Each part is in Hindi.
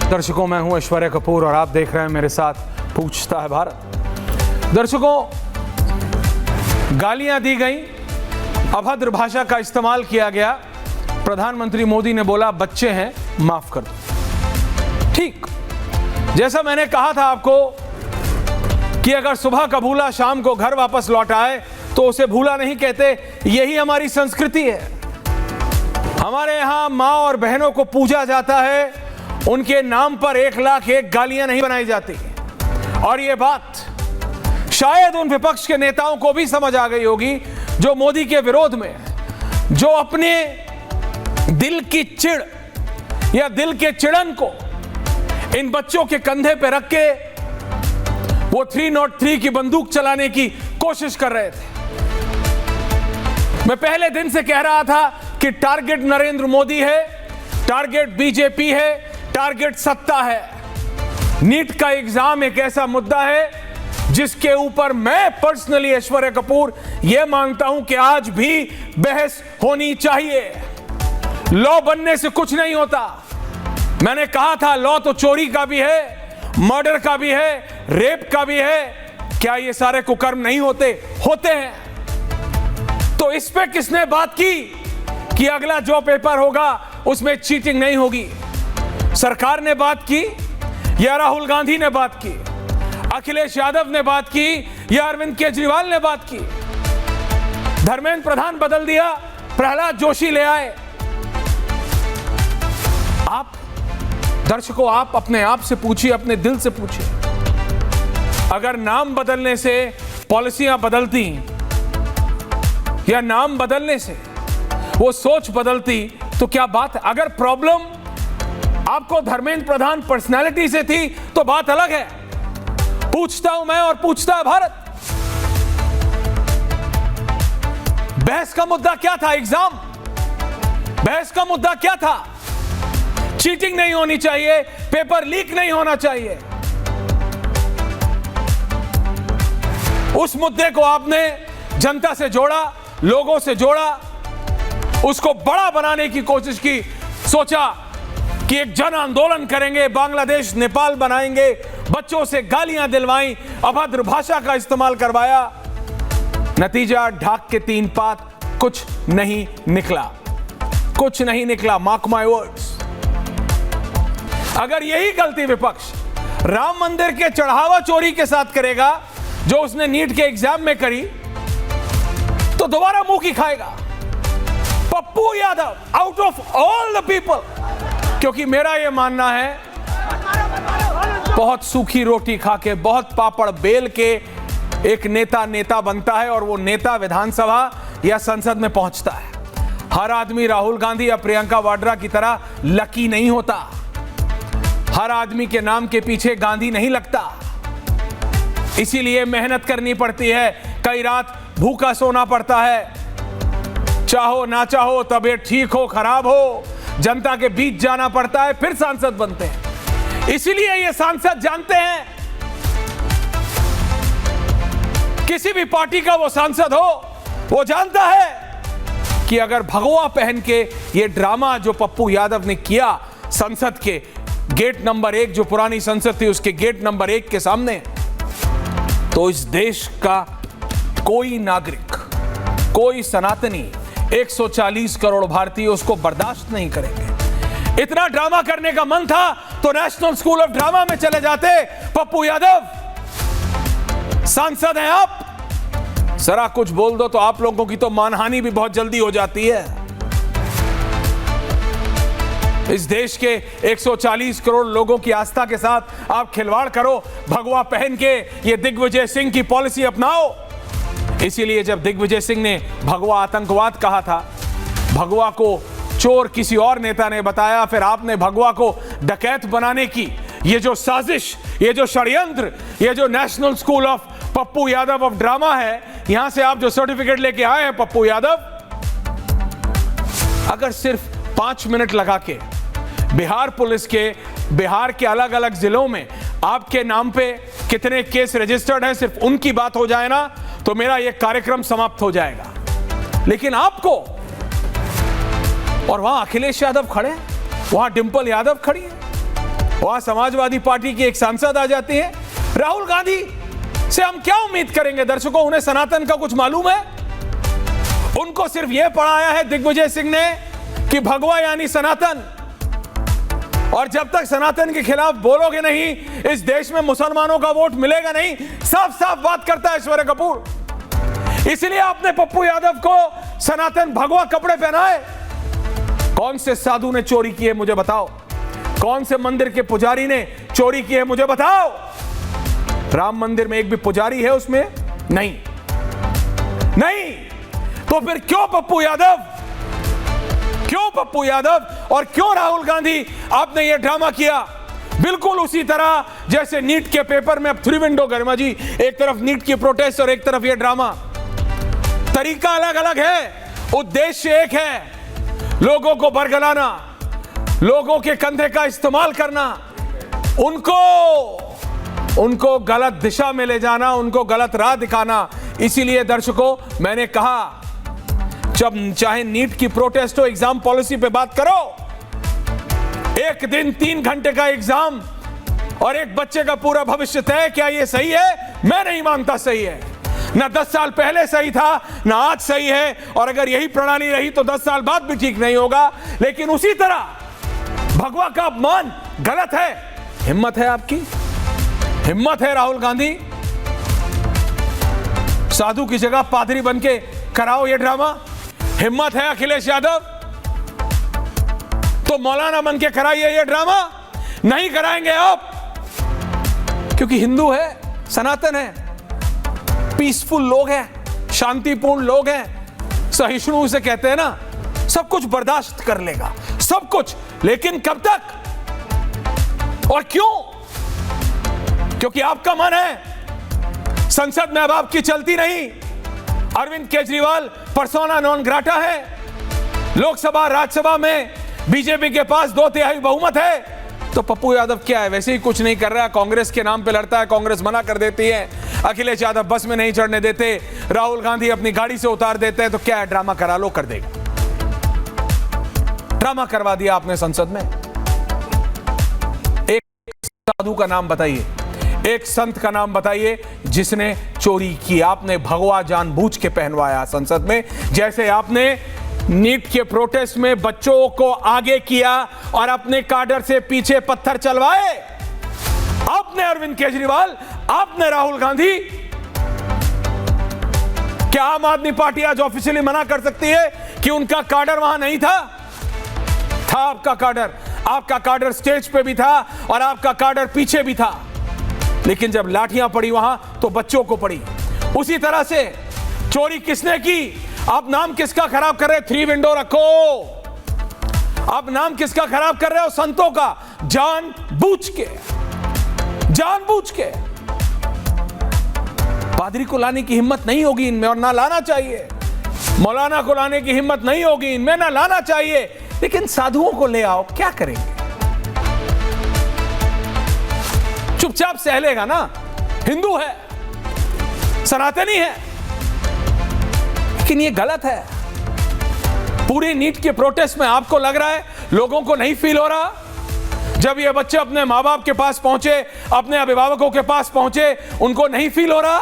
दर्शकों, मैं हूं ऐश्वर्या कपूर और आप देख रहे हैं मेरे साथ पूछता है भारत। दर्शकों, गालियां दी गई, अभद्र भाषा का इस्तेमाल किया गया। प्रधानमंत्री मोदी ने बोला बच्चे हैं, माफ कर दो। ठीक, जैसा मैंने कहा था आपको कि अगर सुबह का भूला शाम को घर वापस लौट आए तो उसे भूला नहीं कहते। यही हमारी संस्कृति है। हमारे यहां माँ और बहनों को पूजा जाता है, उनके नाम पर 1,00,001 गालियां नहीं बनाई जाती। और ये बात शायद उन विपक्ष के नेताओं को भी समझ आ गई होगी जो मोदी के विरोध में, जो अपने दिल की चिढ़ या दिल के चिड़न को इन बच्चों के कंधे पे रख के वो 303 की बंदूक चलाने की कोशिश कर रहे थे। मैं पहले दिन से कह रहा था कि टारगेट नरेंद्र मोदी है, टारगेट बीजेपी है, टारगेट सत्ता है। नीट का एग्जाम एक ऐसा मुद्दा है जिसके ऊपर मैं पर्सनली ऐश्वर्या कपूर यह मानता हूं कि आज भी बहस होनी चाहिए। लॉ बनने से कुछ नहीं होता। मैंने कहा था लॉ तो चोरी का भी है, मर्डर का भी है, रेप का भी है। क्या ये सारे कुकर्म नहीं होते? होते हैं। तो इस पे किसने बात की कि अगला जो पेपर होगा उसमें चीटिंग नहीं होगी? सरकार ने बात की या राहुल गांधी ने बात की? अखिलेश यादव ने बात की या अरविंद केजरीवाल ने बात की? धर्मेंद्र प्रधान बदल दिया, प्रहलाद जोशी ले आए। आप दर्शकों, आप अपने आप से पूछिए, अपने दिल से पूछिए, अगर नाम बदलने से पॉलिसियां बदलती या नाम बदलने से वो सोच बदलती तो क्या बात है? अगर प्रॉब्लम आपको धर्मेंद्र प्रधान पर्सनालिटी से थी तो बात अलग है। पूछता हूं मैं और पूछता है भारत, बहस का मुद्दा क्या था? एग्जाम। बहस का मुद्दा क्या था? चीटिंग नहीं होनी चाहिए, पेपर लीक नहीं होना चाहिए। उस मुद्दे को आपने जनता से जोड़ा, लोगों से जोड़ा, उसको बड़ा बनाने की कोशिश की। सोचा कि एक जन आंदोलन करेंगे, बांग्लादेश नेपाल बनाएंगे, बच्चों से गालियां दिलवाई, अभद्र भाषा का इस्तेमाल करवाया। नतीजा ढाक के 3 पात, कुछ नहीं निकला, कुछ नहीं निकला। Mark my words. अगर यही गलती विपक्ष राम मंदिर के चढ़ावा चोरी के साथ करेगा जो उसने नीट के एग्जाम में करी, तो दोबारा मुंह की खाएगा Pappu Yadav out of all the people. क्योंकि मेरा यह मानना है, बहुत सूखी रोटी खा के, बहुत पापड़ बेल के एक नेता बनता है और वो नेता विधानसभा या संसद में पहुंचता है। हर आदमी राहुल गांधी या प्रियंका वाड्रा की तरह लकी नहीं होता। हर आदमी के नाम के पीछे गांधी नहीं लगता। इसीलिए मेहनत करनी पड़ती है, कई रात भूखा सोना पड़ता है। चाहो ना चाहो, तबीयत ठीक हो खराब हो, जनता के बीच जाना पड़ता है, फिर सांसद बनते हैं। इसीलिए ये सांसद जानते हैं, किसी भी पार्टी का वो सांसद हो, वो जानता है कि अगर भगवा पहन के ये ड्रामा जो पप्पू यादव ने किया संसद के गेट नंबर 1, जो पुरानी संसद थी उसके गेट नंबर 1 के सामने, तो इस देश का कोई नागरिक, कोई सनातनी, 140 करोड़ भारतीय उसको बर्दाश्त नहीं करेंगे। इतना ड्रामा करने का मन था तो नेशनल स्कूल ऑफ ड्रामा में चले जाते। पप्पू यादव सांसद हैं आप, जरा कुछ बोल दो तो आप लोगों की तो मानहानि भी बहुत जल्दी हो जाती है। इस देश के 140 करोड़ लोगों की आस्था के साथ आप खिलवाड़ करो, भगवा पहन के ये दिग्विजय सिंह की पॉलिसी अपनाओ। इसीलिए जब दिग्विजय सिंह ने भगवा आतंकवाद कहा था, भगवा को चोर किसी और नेता ने बताया, फिर आपने भगवा को डकैत बनाने की ये जो साजिश, ये जो षड्यंत्र, ये जो national school of Pappu Yadav of drama है, यहां से आप जो सर्टिफिकेट लेके आए हैं पप्पू यादव, अगर सिर्फ 5 मिनट लगा के बिहार पुलिस के, बिहार के अलग अलग जिलों में आपके नाम पे कितने केस रजिस्टर्ड हैं, सिर्फ उनकी बात हो जाए ना, तो मेरा यह कार्यक्रम समाप्त हो जाएगा। लेकिन आपको, और वहां अखिलेश यादव खड़े, वहां डिंपल यादव खड़ी है, वहां समाजवादी पार्टी की एक सांसद आ जाती है। राहुल गांधी से हम क्या उम्मीद करेंगे दर्शकों? उन्हें सनातन का कुछ मालूम है? उनको सिर्फ यह पढ़ाया है दिग्विजय सिंह ने कि भगवा यानी सनातन, और जब तक सनातन के खिलाफ बोलोगे नहीं, इस देश में मुसलमानों का वोट मिलेगा नहीं। साफ साफ बात करता है ऐश्वर्या कपूर। इसलिए आपने पप्पू यादव को सनातन भगवा कपड़े पहनाए। कौन से साधु ने चोरी की है मुझे बताओ? कौन से मंदिर के पुजारी ने चोरी की है मुझे बताओ? राम मंदिर में एक भी पुजारी है उसमें? नहीं। नहीं तो फिर क्यों पप्पू यादव, क्यों पप्पू यादव और क्यों राहुल गांधी आपने यह ड्रामा किया? बिल्कुल उसी तरह जैसे नीट के पेपर में अब थ्री विंडो गरिमा जी, एक तरफ नीट की प्रोटेस्ट और एक तरफ यह ड्रामा। तरीका अलग अलग है, उद्देश्य एक है, लोगों को बरगलाना, लोगों के कंधे का इस्तेमाल करना, उनको गलत दिशा में ले जाना, उनको गलत राह दिखाना। इसीलिए दर्शकों मैंने कहा, जब चाहे नीट की प्रोटेस्ट हो, एग्जाम पॉलिसी पे बात करो। एक दिन 3 घंटे का एग्जाम और एक बच्चे का पूरा भविष्य तय, क्या यह सही है? मैं नहीं मानता सही है। ना 10 साल पहले सही था, ना आज सही है, और अगर यही प्रणाली रही तो 10 साल बाद भी ठीक नहीं होगा। लेकिन उसी तरह भगवा का अपमान गलत है। हिम्मत है आपकी, हिम्मत है राहुल गांधी, साधु की जगह पादरी बनके कराओ ये ड्रामा। हिम्मत है अखिलेश यादव, तो मौलाना बनके कराइए ये ड्रामा। नहीं कराएंगे आप, क्योंकि हिंदू है, सनातन है, पीसफुल लोग हैं, शांतिपूर्ण लोग हैं, सहिष्णु उसे कहते हैं ना, सब कुछ बर्दाश्त कर लेगा, सब कुछ। लेकिन कब तक और क्यों? क्योंकि आपका मन है। संसद में अब आपकी चलती नहीं। Arvind Kejriwal persona non grata है। लोकसभा राज्यसभा में बीजेपी के पास 2/3 बहुमत है। तो पप्पू यादव क्या है? वैसे ही कुछ नहीं कर रहा है, कांग्रेस के नाम पे लड़ता है, कांग्रेस मना कर देती है, अखिलेश यादव बस में नहीं चढ़ने देते, राहुल गांधी अपनी गाड़ी से उतार देते हैं। तो क्या है, ड्रामा करा लो, कर देगा। ड्रामा करवा दिया आपने संसद में। एक साधु का नाम बताइए, एक संत का नाम बताइए जिसने चोरी की। आपने भगवा जानबूझ के पहनवाया संसद में, जैसे आपने नीट के प्रोटेस्ट में बच्चों को आगे किया और अपने काडर से पीछे पत्थर चलवाए। आपने अरविंद केजरीवाल, आपने राहुल गांधी। क्या आम आदमी पार्टी आज ऑफिशियली मना कर सकती है कि उनका काडर वहां नहीं था? था आपका काडर, आपका काडर स्टेज पे भी था और आपका काडर पीछे भी था। लेकिन जब लाठियां पड़ी वहां तो बच्चों को पड़ी। उसी तरह से चोरी किसने की? आप नाम किसका खराब कर रहे? थ्री विंडो रखो। आप नाम किसका खराब कर रहे हो? संतों का, जानबूझ के, जानबूझ के। पादरी को लाने की हिम्मत नहीं होगी इनमें और ना लाना चाहिए। मौलाना को लाने की हिम्मत नहीं होगी इनमें, ना लाना चाहिए। लेकिन साधुओं को ले आओ, क्या करेंगे? चुपचाप सह लेगा ना, हिंदू है, सनातनी है। लेकिन ये गलत है। पूरी नीट के प्रोटेस्ट में आपको लग रहा है लोगों को नहीं फील हो रहा? जब ये बच्चे अपने माँ बाप के पास पहुंचे, अपने अभिभावकों के पास पहुंचे, उनको नहीं फील हो रहा?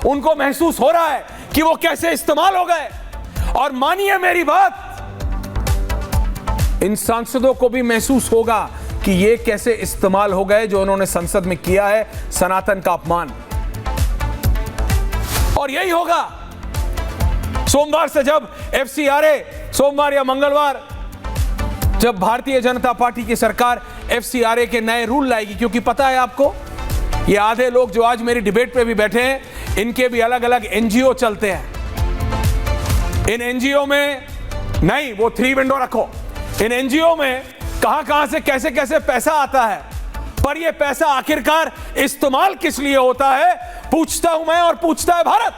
उनको महसूस हो रहा है कि वो कैसे इस्तेमाल हो गए? और मानिए मेरी बात, इन सांसदों को भी महसूस होगा कि ये कैसे इस्तेमाल हो गए जो उन्होंने संसद में किया है, सनातन का अपमान। और यही होगा सोमवार से, जब FCRA, सोमवार या मंगलवार, जब भारतीय जनता पार्टी की सरकार FCRA के नए रूल लाएगी। क्योंकि पता है आपको, ये आधे लोग जो आज मेरी डिबेट पे भी बैठे हैं, इनके भी अलग अलग NGO चलते हैं। इन NGO में नहीं, वो थ्री विंडो रखो, इन NGO में कहां से कैसे कैसे पैसा आता है, पर ये पैसा आखिरकार इस्तेमाल किस लिए होता है, पूछता हूं मैं और पूछता है भारत।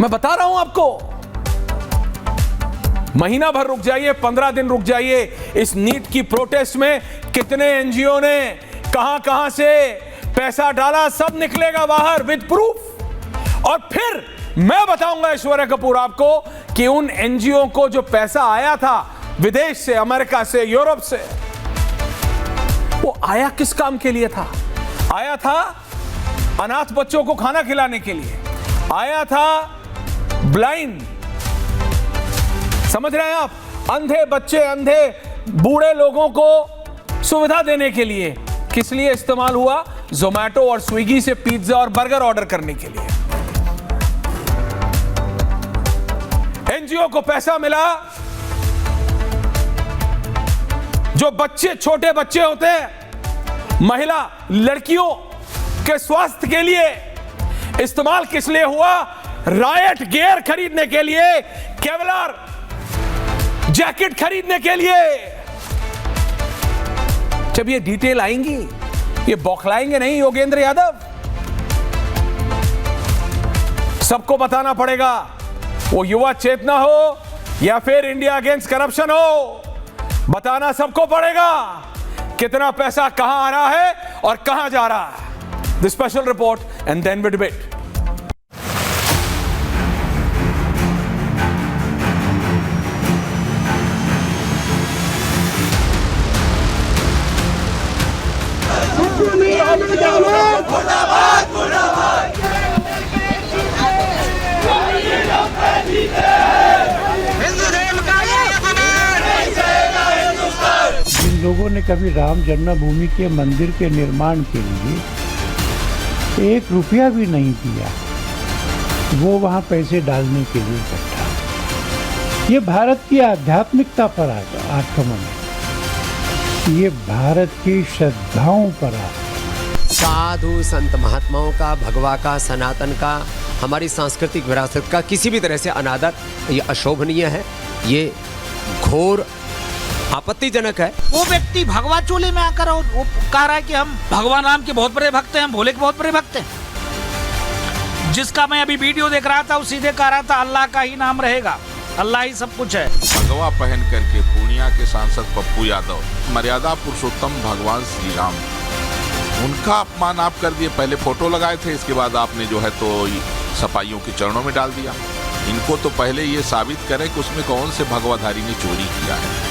मैं बता रहा हूं आपको, महीना भर रुक जाइए, 15 दिन रुक जाइए। इस नीट की प्रोटेस्ट में कितने NGO ने कहां से पैसा डाला, सब निकलेगा बाहर विद प्रूफ। और फिर मैं बताऊंगा ऐश्वर्या कपूर आपको कि उन NGO को जो पैसा आया था, विदेश से, अमेरिका से, यूरोप से। वो आया किस काम के लिए था? आया था अनाथ बच्चों को खाना खिलाने के लिए, आया था ब्लाइंड, समझ रहे हैं आप, अंधे बच्चे, अंधे बूढ़े लोगों को सुविधा देने के लिए। किस लिए इस्तेमाल हुआ? जोमैटो और स्विगी से पिज्जा और बर्गर ऑर्डर करने के लिए। एनजीओ को पैसा मिला, जो बच्चे, छोटे बच्चे होते हैं, महिला लड़कियों के स्वास्थ्य के लिए इस्तेमाल किस लिए हुआ? रायट गियर खरीदने के लिए, केवलर जैकेट खरीदने के लिए। जब ये डिटेल आएंगी, ये बौखलाएंगे नहीं योगेंद्र यादव। सबको बताना पड़ेगा, वो युवा चेतना हो या फिर इंडिया अगेंस्ट करप्शन हो, बताना सबको पड़ेगा कितना पैसा कहां आ रहा है और कहां जा रहा है। The special report and then we debate. जिन लोगों ने कभी राम जन्मभूमि के मंदिर के निर्माण के लिए 1 रुपया भी नहीं दिया, वो वहाँ पैसे डालने के लिए इकट्ठा। ये भारत की आध्यात्मिकता पर आक्रमण है, ये भारत की श्रद्धाओं पर आक्रमण। साधु संत महात्माओं का, भगवा का, सनातन का, हमारी सांस्कृतिक विरासत का किसी भी तरह से अनादर, ये अशोभनीय है, ये घोर आपत्तिजनक है। वो व्यक्ति भगवा चोले में आकर और वो कह रहा है कि हम भगवान राम के बहुत बड़े भक्त हैं, हम भोले के बहुत बड़े भक्त हैं। जिसका मैं अभी वीडियो देख रहा था, वो सीधे कह रहा था अल्लाह का ही नाम रहेगा, अल्लाह ही सब कुछ है। भगवा पहन करके पूर्णिया के सांसद पप्पू यादव, मर्यादा पुरुषोत्तम भगवान श्री राम, उनका अपमान आप कर दिए। पहले फोटो लगाए थे, इसके बाद आपने जो है तो सपाइयों के चरणों में डाल दिया। इनको तो पहले ये साबित करें कि उसमें कौन से भगवाधारी ने चोरी किया है।